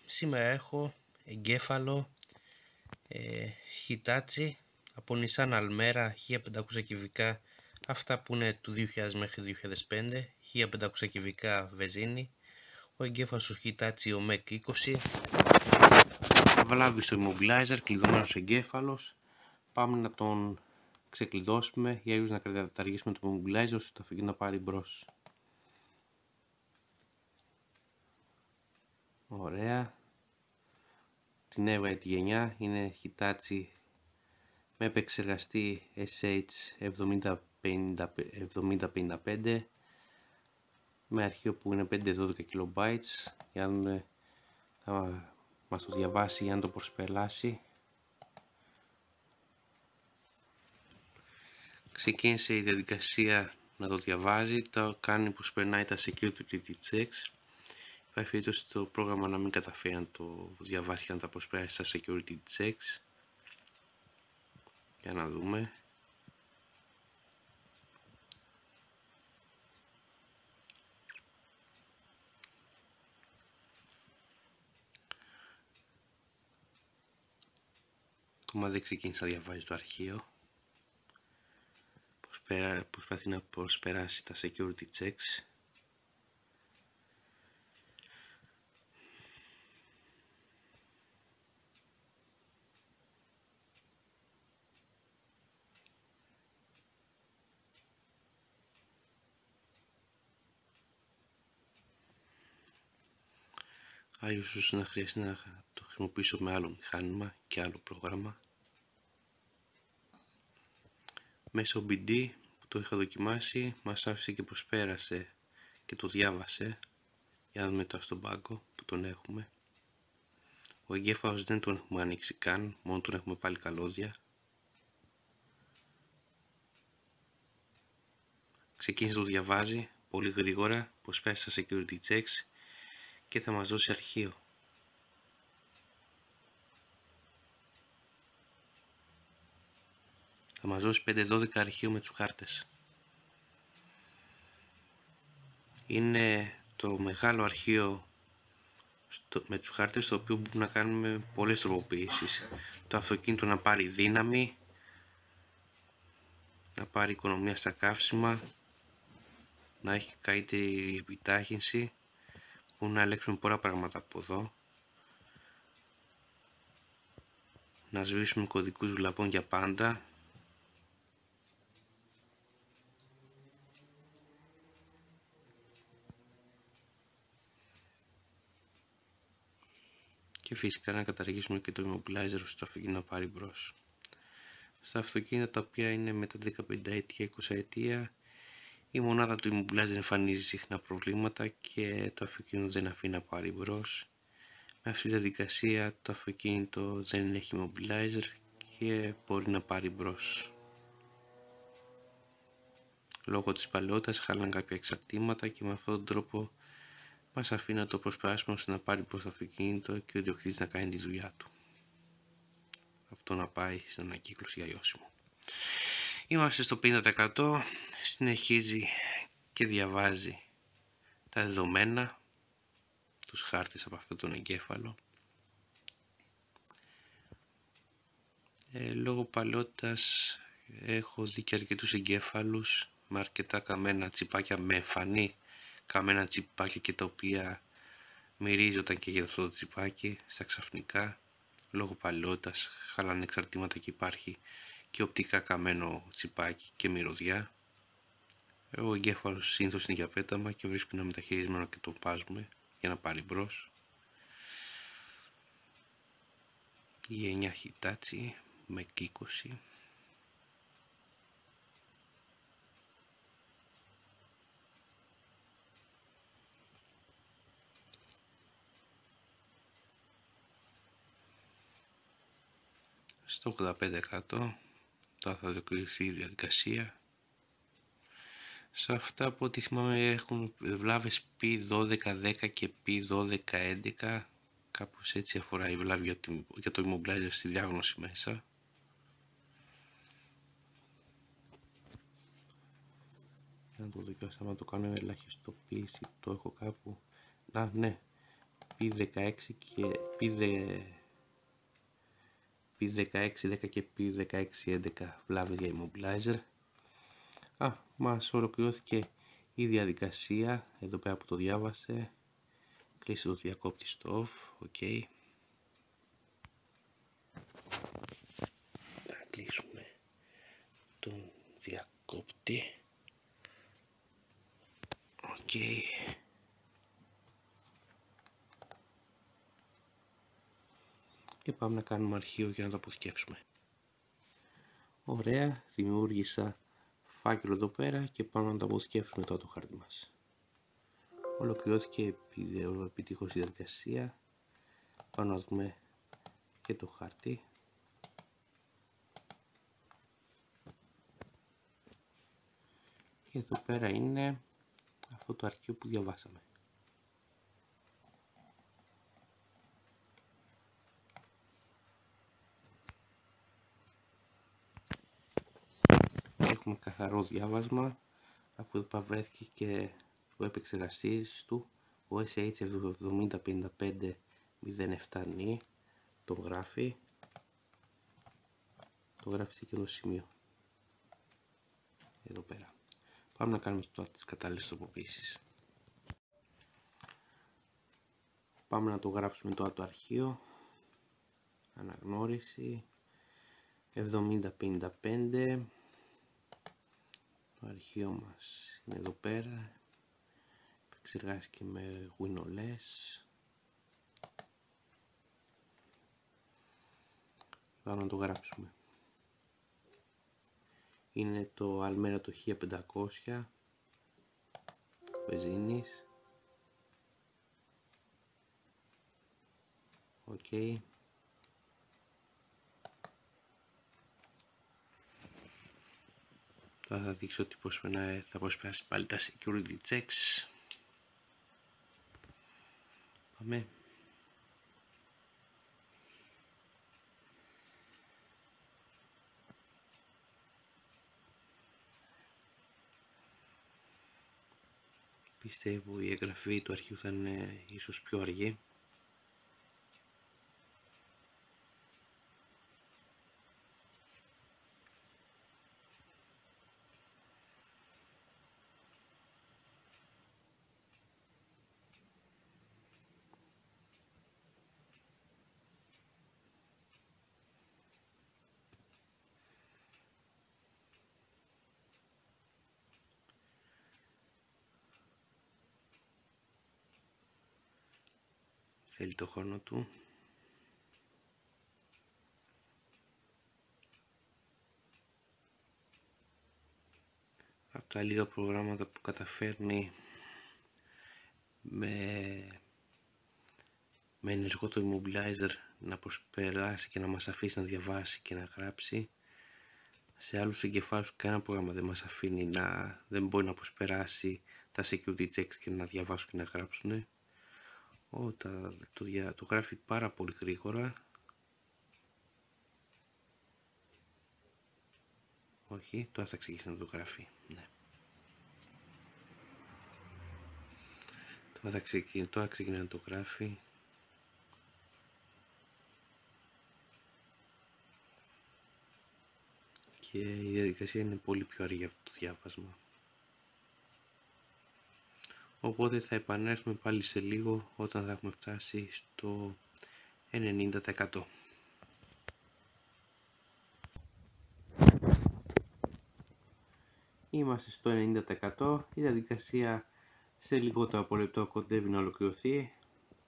Σήμερα έχω εγκέφαλο Hitachi από Nissan Almera 1500 κυβικά, αυτά που είναι του 2000 μέχρι 2005, 1500 κυβικά βενζίνη. Ο εγκέφαλος του Hitachi ο MEC 20, βλάβη στο immobilizer, κλειδωμένος εγκέφαλος. Πάμε να τον ξεκλειδώσουμε για να καταργήσουμε το immobilizer ώστε το αυτοκίνητο να πάρει μπρος. Ωραία. Την έβγαλε τη γενιά, είναι Hitachi με επεξεργαστή SH7055 με αρχείο που είναι 512 KB. Για να δούμε, θα μας το διαβάσει για να το προσπελάσει. Ξεκίνησε η διαδικασία να το διαβάζει, το κάνει που περνάει τα security checks. Υπάρχει περίπτωση το πρόγραμμα να μην καταφέρει να το διαβάσει και να τα προσπεράσει στα security checks. Για να δούμε. Ακόμα δεν ξεκίνησε να διαβάζει το αρχείο. Προσπαθεί να προσπεράσει τα security checks. Ίσως να χρειαστεί να το χρησιμοποιήσω με άλλο μηχάνημα και άλλο πρόγραμμα. Μέσω BD που το είχα δοκιμάσει μας άφησε και προσπέρασε και το διάβασε. Για να δούμε τώρα στον πάγκο που τον έχουμε. Ο εγκέφαλος δεν τον έχουμε ανοίξει καν, μόνο τον έχουμε βάλει καλώδια. Ξεκίνησε να το διαβάζει πολύ γρήγορα, προσπέρασε στα security checks και θα μας δώσει αρχείο. Θα μας δώσει 512 αρχείο με τους χάρτες. Είναι το μεγάλο αρχείο με τους χάρτες, το οποίο μπορούμε να κάνουμε πολλές τροποποιήσεις. Το αυτοκίνητο να πάρει δύναμη, να πάρει οικονομία στα καύσιμα, να έχει καλύτερη επιτάχυνση. Μπορούμε να ελέγξουμε πολλά πράγματα από εδώ. Να σβήσουμε κωδικούς βλαβών για πάντα. Και φυσικά να καταργήσουμε και το immobilizer ώστε το αυτοκίνητο να πάρει μπρος. Στα αυτοκίνητα τα οποία είναι με τα 15 ετία, 20 ετία, η μονάδα του immobilizer εμφανίζει συχνά προβλήματα και το αυτοκίνητο δεν αφήνει να πάρει μπρος. Με αυτή τη διαδικασία το αυτοκίνητο δεν έχει immobilizer και μπορεί να πάρει μπρος. Λόγω της παλαιότητας χάλαν κάποια εξαρτήματα και με αυτόν τον τρόπο μας αφήνει να το προσπεράσουμε ώστε να πάρει μπρος το αυτοκίνητο και ο ιδιοκτήτης να κάνει τη δουλειά του. Αυτό να πάει στην ανακύκλωση για λιώσιμο. Είμαστε στο 50%, συνεχίζει και διαβάζει τα δεδομένα, τους χάρτες από αυτόν τον εγκέφαλο. Λόγω παλαιότητας έχω δει και αρκετούς εγκέφαλους με αρκετά καμένα τσιπάκια, με εμφανή καμένα τσιπάκια και τα οποία μυρίζει όταν καίγεται αυτό το τσιπάκι στα ξαφνικά. Λόγω παλαιότητας χαλάνε εξαρτήματα και υπάρχει και οπτικά καμένο τσιπάκι και μυρωδιά. Ο εγκέφαλος συνήθως είναι για πέταμα και βρίσκουμε ένα μεταχειρισμένο και το βάζουμε για να πάρει μπρος. Η 9 Hitachi με 20. Στο 85% τώρα θα ολοκληρωθεί η διαδικασία. Σε αυτά από ό,τι θυμάμαι έχουν βλάβες P1210 και P1211, κάπως έτσι αφορά η βλάβη για το immobilizer στη διάγνωση μέσα. Για να το δοκιμάσω, να το κάνω ελαχιστοποίηση, το έχω κάπου. Ναι, P16 και P16-10 και P16-11 βλάβες για immobilizer. Μας ολοκληρώθηκε η διαδικασία εδώ πέρα που το διάβασε. Κλείσε το διακόπτη στο off, ok. Θα κλείσουμε τον διακόπτη, ok. Και πάμε να κάνουμε αρχείο για να το αποθηκεύσουμε. Ωραία, δημιούργησα φάκελο εδώ πέρα και πάμε να το αποθηκεύσουμε τώρα το χάρτη μας. Ολοκληρώθηκε επιτυχώς η διαδικασία. Πάμε να δούμε και το χάρτη. Και εδώ πέρα είναι αυτό το αρχείο που διαβάσαμε. Έχουμε καθαρό διάβασμα, αφού εδώ βρέθηκε και ο επεξεργαστής του, ο SH7055-07N, το γράφει σε εκείνο το σημείο, εδώ πέρα. Πάμε να κάνουμε τώρα τις κατάλληλες τροποποιήσεις. Πάμε να το γράψουμε τώρα το αρχείο, αναγνώριση 7055. Το αρχείο μας είναι εδώ πέρα, επεξεργάστηκε με WinOS. Πάμε να το γράψουμε. Είναι το Almera το 1500 βενζίνης. Ok. Τώρα θα δείξω ότι θα προσπεράσει πάλι τα security checks. Πάμε. Πιστεύω η εγγραφή του αρχείου θα είναι ίσως πιο αργή. Θέλει το χρόνο του. Από τα λίγα προγράμματα που καταφέρνει με ενεργό το immobilizer να προσπεράσει και να μας αφήσει να διαβάσει και να γράψει. Σε άλλους εγκεφάλους κανένα πρόγραμμα δεν μας αφήνει δεν μπορεί να προσπεράσει τα security checks και να διαβάσουν και να γράψουν. Το γράφει πάρα πολύ γρήγορα. Όχι, τώρα θα ξεκινήσει να το γράφει. Ναι. Τώρα ξεκινάει να το γράφει. Και η διαδικασία είναι πολύ πιο αργή από το διάβασμα. Οπότε θα επανέλθουμε πάλι σε λίγο όταν θα έχουμε φτάσει στο 90%. Είμαστε στο 90%, η διαδικασία σε λιγότερο από λεπτό κοντεύει να ολοκληρωθεί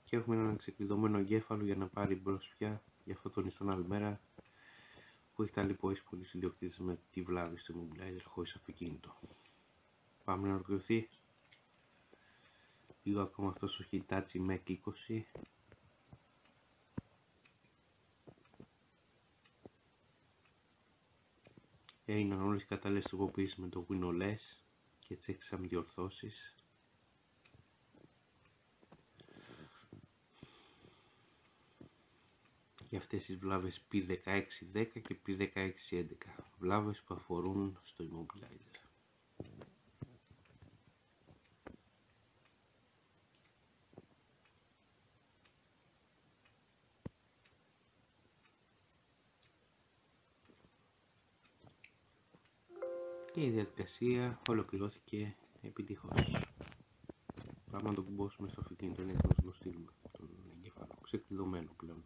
και έχουμε έναν ξεκλειδωμένο εγκέφαλο για να πάρει μπρος πια για αυτό το Nissan Almera που έχει ταλαιπωρήσει πολλούς ιδιοκτήτες με τη βλάβη στο immobilizer χωρίς αυτοκίνητο. Πάμε να ολοκληρωθεί λίγο ακόμα αυτός ο Hitachi MEC 20. Έγιναν όλες οι κατάλληλες τροποποιήσεις με το WinOS και τσέξαμε διορθώσεις. Για αυτές τις βλάβες P16-10 και P16-11, βλάβες που αφορούν στο immobilizer. Και η διαδικασία ολοκληρώθηκε επιτυχώς. Πάμε να το κουμπώσουμε στο αυτοκίνητο, είναι έτοιμος να το στείλουμε τον εγκέφαλο, ξεκλειδωμένο πλέον.